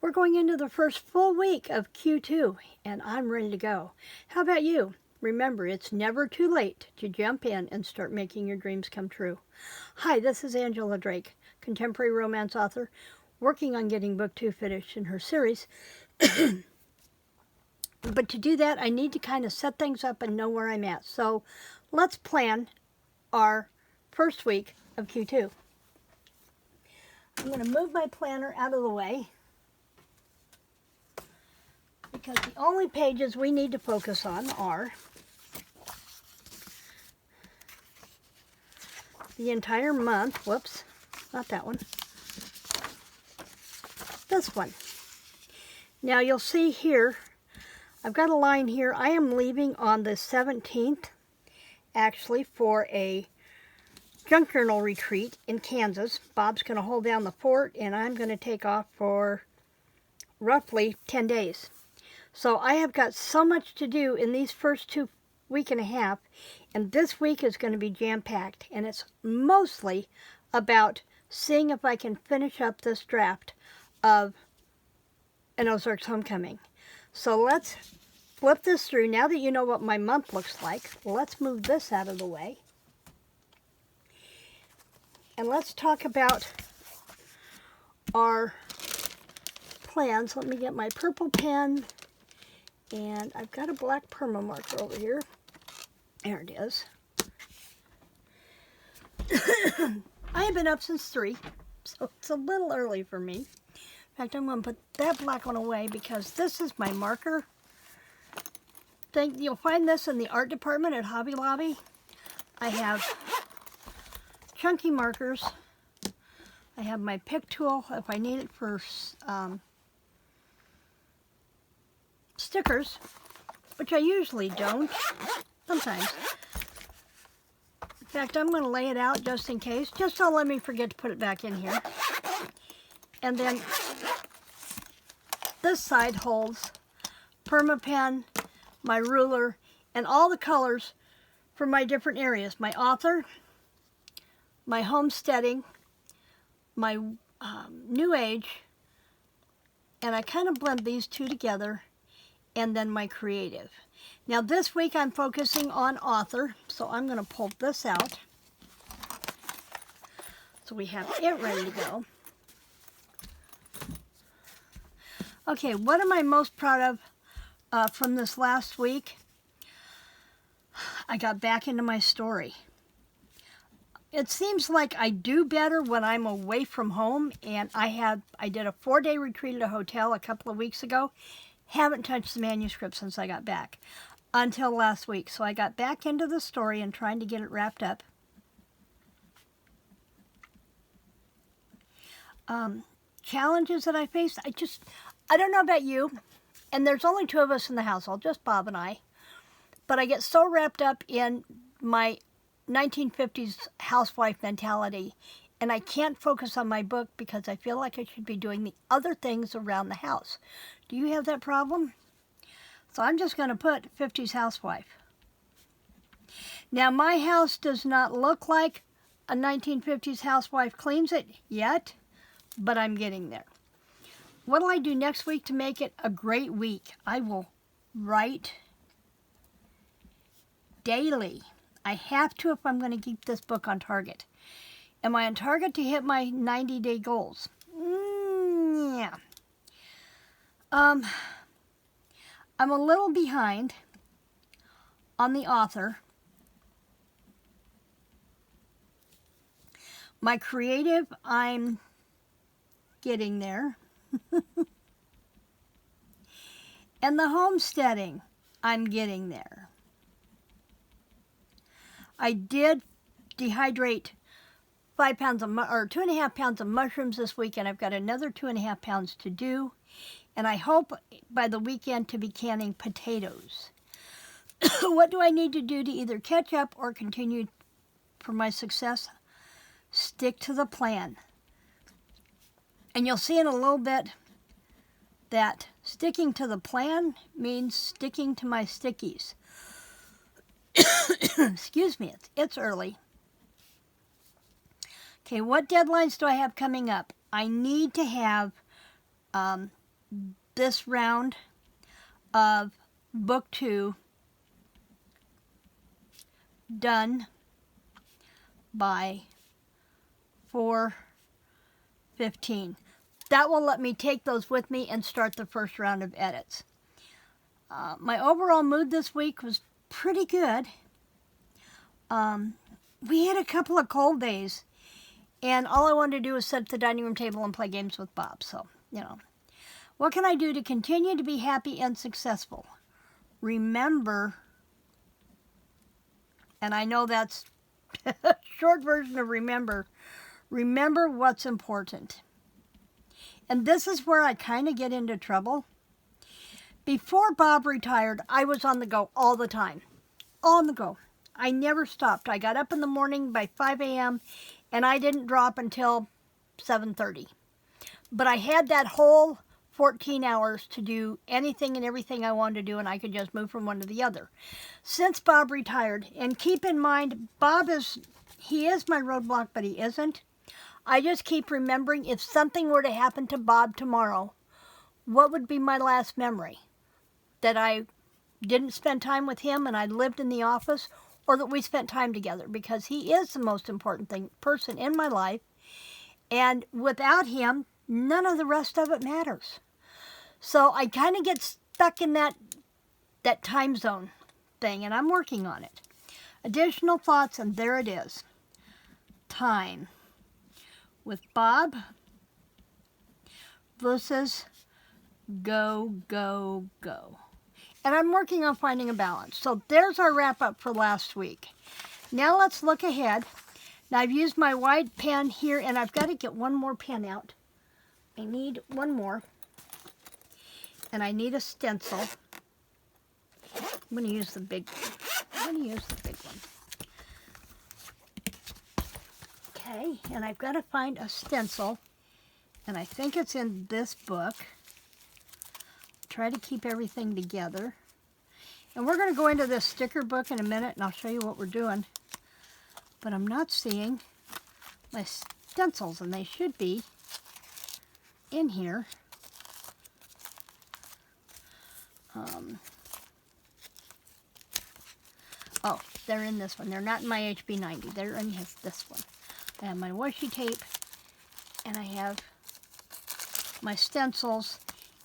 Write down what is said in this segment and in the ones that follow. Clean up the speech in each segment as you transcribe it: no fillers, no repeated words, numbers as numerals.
We're going into the first full week of Q2, and I'm ready to go. How about you? Remember, it's never too late to jump in and start making your dreams come true. Hi, this is Angela Drake, contemporary romance author, working on getting book 2 finished in her series. But to do that, I need to kind of set things up and know where I'm at. So let's plan our first week of Q2. I'm going to move my planner out of the way, because the only pages we need to focus on are the entire month. Whoops, not that one. This one. Now you'll see here, I've got a line here. I am leaving on the 17th, actually, for a junk journal retreat in Kansas. Bob's going to hold down the fort, and I'm going to take off for roughly 10 days. So I have got so much to do in these first week and a half, and this week is going to be jam-packed, and it's mostly about seeing if I can finish up this draft of An Ozark's Homecoming. So let's flip this through. Now that you know what my month looks like, let's move this out of the way. And let's talk about our plans. Let me get my purple pen. And I've got a black perma marker over here. There it is. I have been up since 3, so it's a little early for me. In fact, I'm going to put that black one away because this is my marker thing. You'll find this in the art department at Hobby Lobby. I have chunky markers. I have my pick tool if I need it for stickers, which I usually don't, sometimes. In fact, I'm going to lay it out just in case, just don't let me forget to put it back in here. And then this side holds perma pen, my ruler, and all the colors for my different areas. My author, my homesteading, my new age, and I kind of blend these two together, and then my creative. Now this week I'm focusing on author, so I'm going to pull this out so we have it ready to go. Okay, what am I most proud of from this last week? I got back into my story. It seems like I do better when I'm away from home, and I did a 4-day retreat at a hotel a couple of weeks ago. Haven't touched the manuscript since I got back until last week. So I got back into the story and trying to get it wrapped up. Challenges that I faced, I don't know about you, and there's only 2 of us in the household, just Bob and I, but I get so wrapped up in my 1950s housewife mentality, and I can't focus on my book because I feel like I should be doing the other things around the house. Do you have that problem? So I'm just going to put 50s housewife. Now my house does not look like a 1950s housewife cleans it yet, but I'm getting there. What will I do next week to make it a great week? I will write daily. I have to if I'm going to keep this book on target. Am I on target to hit my 90-day goals? Yeah. I'm a little behind on the author. My creative, I'm getting there. And the homesteading, I'm getting there. I did dehydrate 5 pounds of, or 2.5 pounds of mushrooms this week, and I've got another 2.5 pounds to do. And I hope by the weekend to be canning potatoes. What do I need to do to either catch up or continue for my success? Stick to the plan. And you'll see in a little bit that sticking to the plan means sticking to my stickies. Excuse me, it's early. Okay, what deadlines do I have coming up? I need to have this round of book 2 done by 4:15. That will let me take those with me and start the first round of edits. My overall mood this week was pretty good. We had a couple of cold days, and all I wanted to do was sit at the dining room table and play games with Bob. So, you know, what can I do to continue to be happy and successful? Remember, and I know that's a short version of remember what's important. And this is where I kind of get into trouble. Before Bob retired, I was on the go all the time. On the go. I never stopped. I got up in the morning by 5 a.m. and I didn't drop until 7:30. But I had that whole 14 hours to do anything and everything I wanted to do, and I could just move from one to the other. Since Bob retired, and keep in mind, he is my roadblock, but he isn't. I just keep remembering, if something were to happen to Bob tomorrow, what would be my last memory? That I didn't spend time with him and I lived in the office, or that we spent time together, because he is the most important person in my life, and without him, none of the rest of it matters. So I kind of get stuck in that time zone thing, and I'm working on it. Additional thoughts, and there it is. Time with Bob versus go, go, go. And I'm working on finding a balance. So there's our wrap up for last week. Now let's look ahead. Now I've used my wide pen here, and I've got to get one more pen out. I need one more. And I need a stencil. I'm going to use the big one. Okay, and I've got to find a stencil. And I think it's in this book. Try to keep everything together. And we're going to go into this sticker book in a minute, and I'll show you what we're doing. But I'm not seeing my stencils, and they should be in here. Oh, they're in this one. They're not in my HB90. They're in this one. I have my washi tape, and I have my stencils,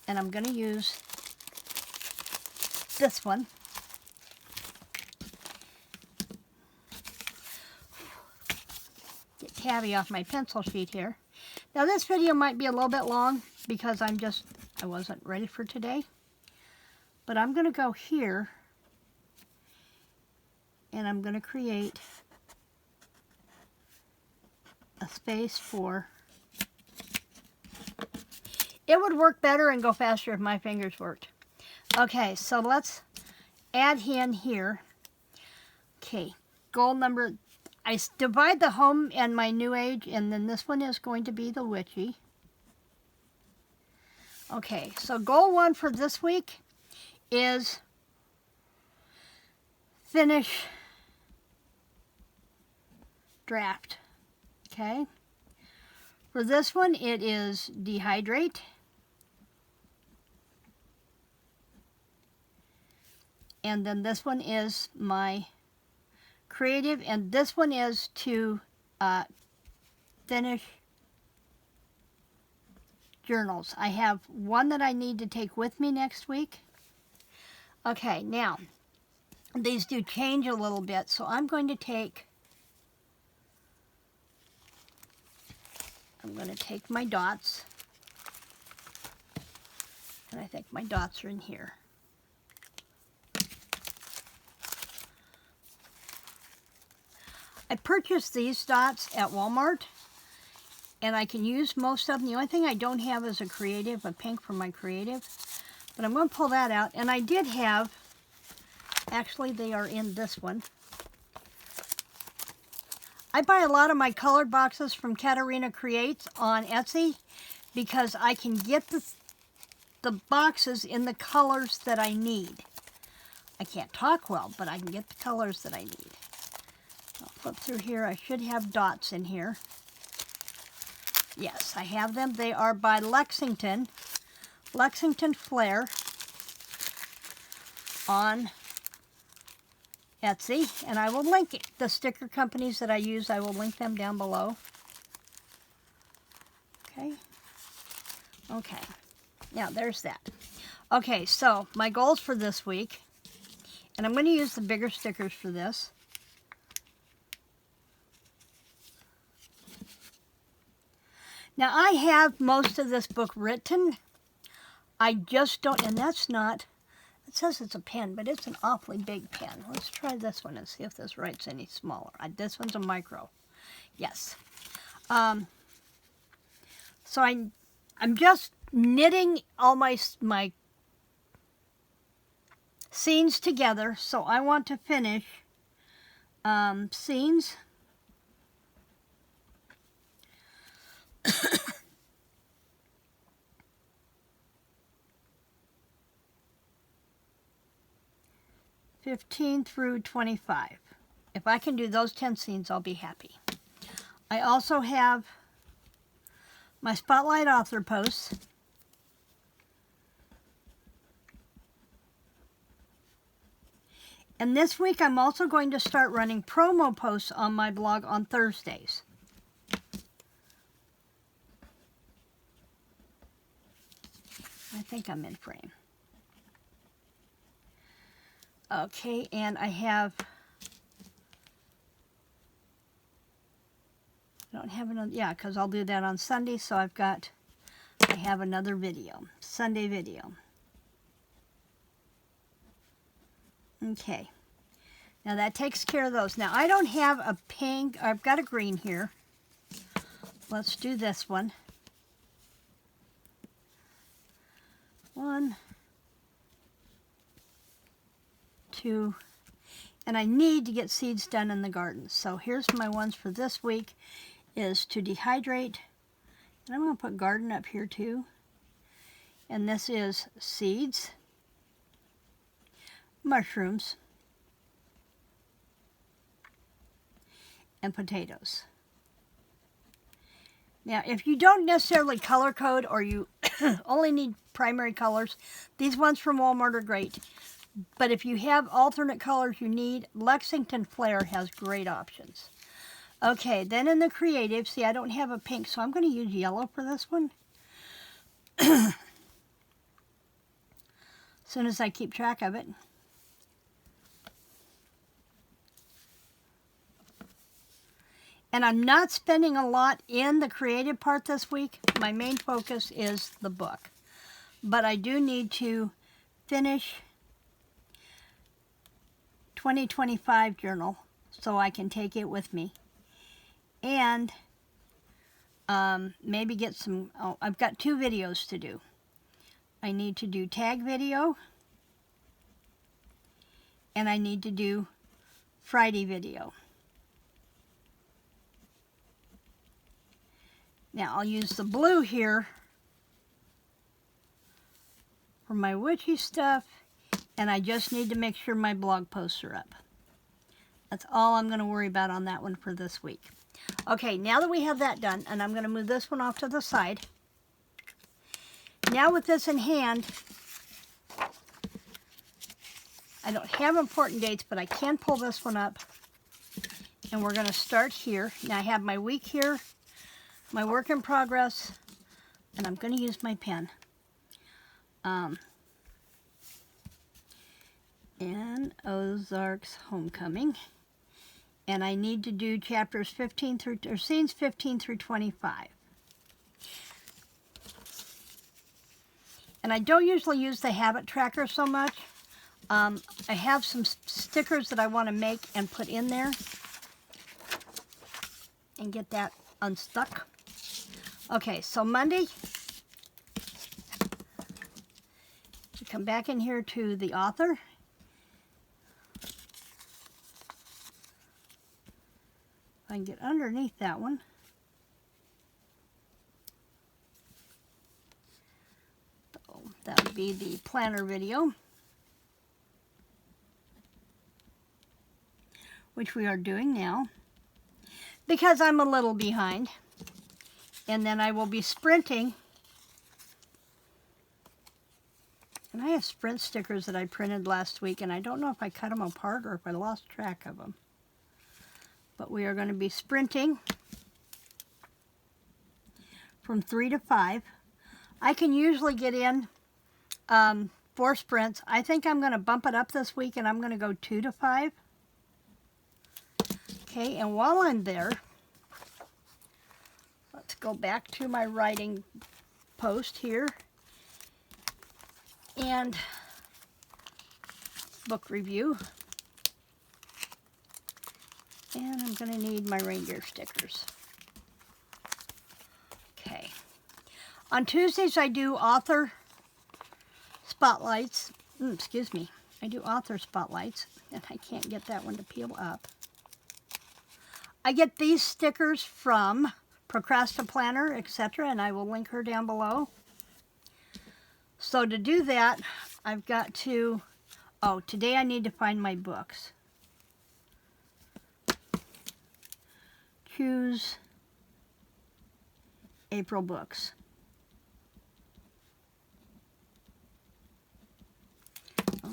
and I'm going to use this one. Get tabby off my pencil sheet here. Now this video might be a little bit long because I wasn't ready for today. But I'm going to go here, and I'm going to create a space for... It would work better and go faster if my fingers worked. Okay, so let's add in here. Okay, goal number... I divide the home and my new age, and then this one is going to be the witchy. Okay, so goal 1 for this week is finish draft. Okay. For this one, it is dehydrate. And then this one is my creative, and this one is to finish journals. I have one that I need to take with me next week. Okay, now, these do change a little bit, so I'm going to take my dots, and I think my dots are in here. I purchased these dots at Walmart, and I can use most of them. The only thing I don't have is a pink for my creative, but I'm going to pull that out. And I did have, actually they are in this one. I buy a lot of my colored boxes from Katarina Creates on Etsy because I can get the boxes in the colors that I need. I can't talk well, but I can get the colors that I need. I'll flip through here. I should have dots in here. Yes, I have them. They are by Lexington. LexingtonFlair on Etsy, and I will link the sticker companies that I use. I will link them down below. Okay, now there's that. Okay, so my goals for this week, and I'm going to use the bigger stickers for this. Now I have most of this book written. I just don't, and that's not, it says it's a pen, but it's an awfully big pen. Let's try this one and see if this writes any smaller. This one's a micro. Yes. So I'm just knitting all my scenes together. So I want to finish scenes. (15 through 25). If I can do those 10 scenes, I'll be happy. I also have my Spotlight author posts. And this week I'm also going to start running promo posts on my blog on Thursdays. I think I'm in frame. Okay, and I have, I don't have another, yeah, because I'll do that on Sunday, so I have another video, Sunday video. Okay, now that takes care of those. Now I don't have a pink, I've got a green here. Let's do this one. 1, 2, and I need to get seeds done in the garden. So here's my ones for this week, is to dehydrate, and I'm going to put garden up here too. And this is seeds, mushrooms, and potatoes. Now, if you don't necessarily color code, or you only need primary colors, these ones from Walmart are great. But if you have alternate colors you need, LexingtonFlair has great options. Okay, then in the creative, see, I don't have a pink, so I'm going to use yellow for this one. As soon as I keep track of it. And I'm not spending a lot in the creative part this week. My main focus is the book. But I do need to finish 2025 journal so I can take it with me. And maybe get some, oh, I've got 2 videos to do. I need to do tag video. And I need to do Friday video. Now I'll use the blue here for my witchy stuff, and I just need to make sure my blog posts are up. That's all I'm going to worry about on that one for this week. Okay, now that we have that done, and I'm going to move this one off to the side. Now with this in hand, I don't have important dates, but I can pull this one up, and we're going to start here. Now I have my week here, my work in progress, and I'm going to use my pen. And Ozark's Homecoming. And I need to do chapters 15 through, or scenes 15 through 25. And I don't usually use the habit tracker so much. I have some stickers that I want to make and put in there and get that unstuck. Okay, so Monday, we come back in here to the author. If I can get underneath that one. So that would be the planner video, which we are doing now, because I'm a little behind. And then I will be sprinting And I have sprint stickers that I printed last week, and I don't know if I cut them apart or if I lost track of them. But we are going to be sprinting from 3 to 5. I can usually get in 4 sprints. I think I'm going to bump it up this week, and I'm going to go 2 to 5. Okay, and while I'm there, let's go back to my writing post here. And book review. And I'm going to need my reindeer stickers. Okay. On Tuesdays I do author spotlights. Excuse me. I do author spotlights, and I can't get that one to peel up. I get these stickers from Procrastiplanner, etc., and I will link her down below. So to do that, I've got to, today I need to find my books. Choose April books.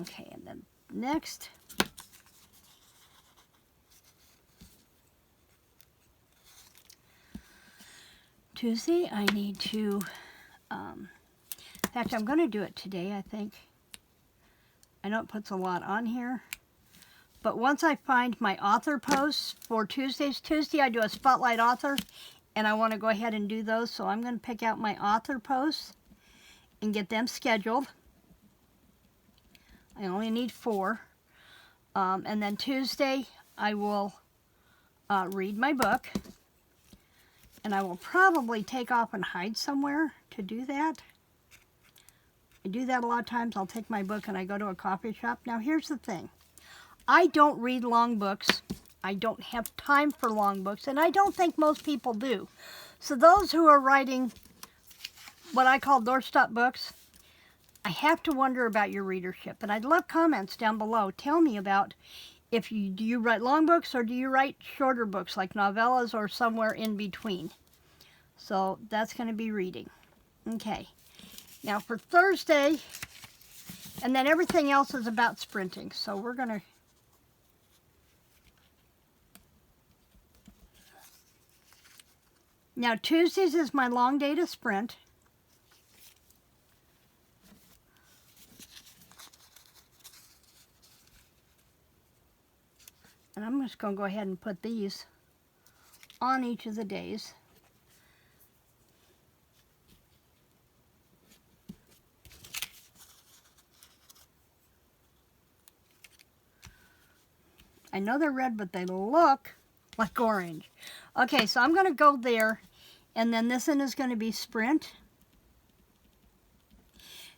Okay, and then next, Tuesday, I need to, in fact, I'm going to do it today, I think. I know it puts a lot on here. But once I find my author posts for Tuesdays, Tuesday I do a spotlight author, and I want to go ahead and do those. So I'm going to pick out my author posts and get them scheduled. I only need 4. And then Tuesday I will read my book. And I will probably take off and hide somewhere to do that. I do that a lot of times. I'll take my book and I go to a coffee shop. Now here's the thing. I don't read long books. I don't have time for long books, and I don't think most people do. So those who are writing what I call doorstop books, I have to wonder about your readership. And I'd love comments down below. Tell me about do you write long books or do you write shorter books like novellas or somewhere in between. So that's going to be reading. Okay. Now for Thursday, and then everything else is about sprinting. So we're going to now, Tuesdays is my long day to sprint. And I'm just going to go ahead and put these on each of the days. I know they're red, but they look like orange. Okay, so I'm going to go there, and then this one is going to be sprint.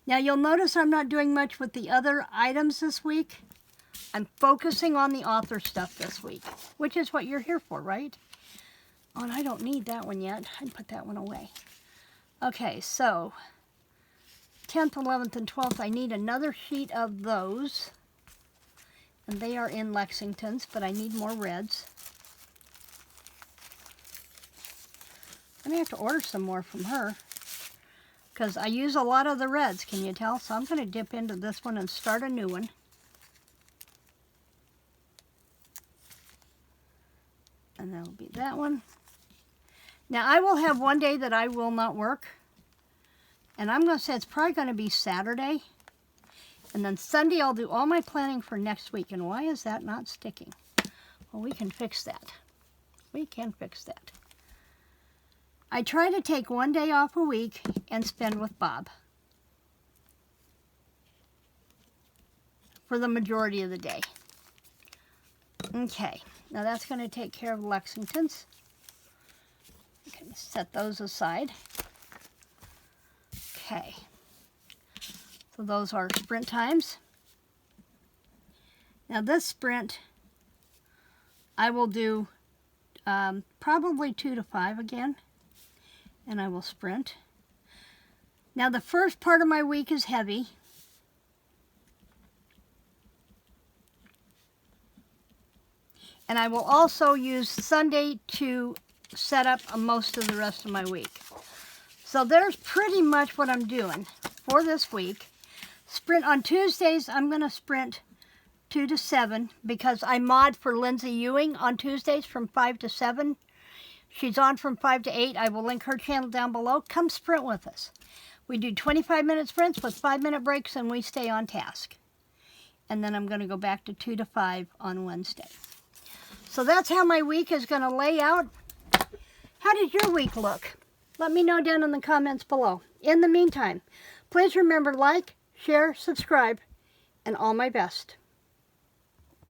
Now you'll notice I'm not doing much with the other items this week. I'm focusing on the author stuff this week, which is what you're here for, right? Oh, and I don't need that one yet. I'd put that one away. Okay, so 10th, 11th, and 12th, I need another sheet of those. And they are in Lexington's, but I need more reds. I'm going to have to order some more from her because I use a lot of the reds, can you tell? So I'm going to dip into this one and start a new one. And that'll be that one. Now I will have one day that I will not work. And I'm going to say it's probably going to be Saturday. And then Sunday I'll do all my planning for next week. And why is that not sticking? Well, we can fix that. We can fix that. I try to take one day off a week and spend with Bob for the majority of the day. Okay, now that's going to take care of Lexington's. I can set those aside. Okay, so those are sprint times. Now this sprint, I will do probably 2 to 5 again. And I will sprint. Now the first part of my week is heavy. And I will also use Sunday to set up most of the rest of my week. So there's pretty much what I'm doing for this week. Sprint on Tuesdays, I'm going to sprint 2 to 7 because I mod for Lindsay Ewing on Tuesdays from 5 to 7. She's on from 5 to 8. I will link her channel down below. Come sprint with us. We do 25-minute sprints with 5-minute breaks, and we stay on task. And then I'm going to go back to 2 to 5 on Wednesday. So that's how my week is going to lay out. How did your week look? Let me know down in the comments below. In the meantime, please remember, like, share, subscribe, and all my best.